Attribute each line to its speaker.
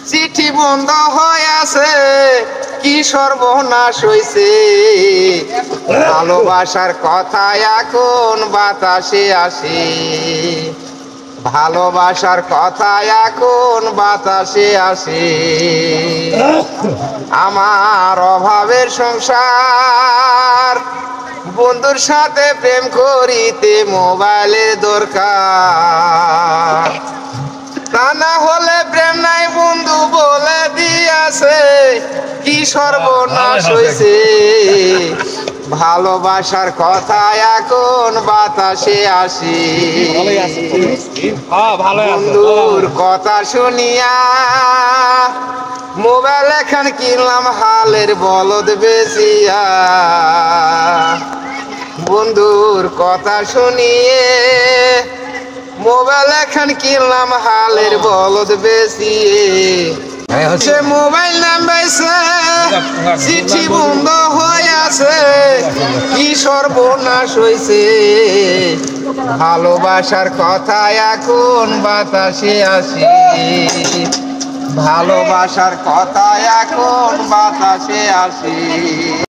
Speaker 1: চিঠি বন্ধ হয়ে আছে, কি সর্বনাশ হইছে। ভালোবাসার কথা এখন বাতাসে আসে, ভালোবাসার কথা এখন বাতাসে আসে। আমার অভাবের সংসার, বন্ধুর সাথে প্রেম করিতে মোবাইলের দরকার। তা না হলে প্রেম নাই বন্ধু বলে দিয়াছে, কি সর্বনাশ হইছে। ভালোবাসার কথা এখন বাতাসে আসে, বন্ধুর কথা শুনিয়া মোবাইল এখন কিনলাম হালের বলদ বেচিয়া। বন্ধুর কথা শুনিয়ে মোবাইল এখন কিনলাম হালের বলদ বেচিয়ে। সে মোবাইল নাম্বাইছে, চিঠি বন্ধ হয়ে আছে, কি সর্বনাশ হইছে। ভালোবাসার কথা এখন বাতাসে আসে, ভালোবাসার কথা এখন বাতাসে আসে।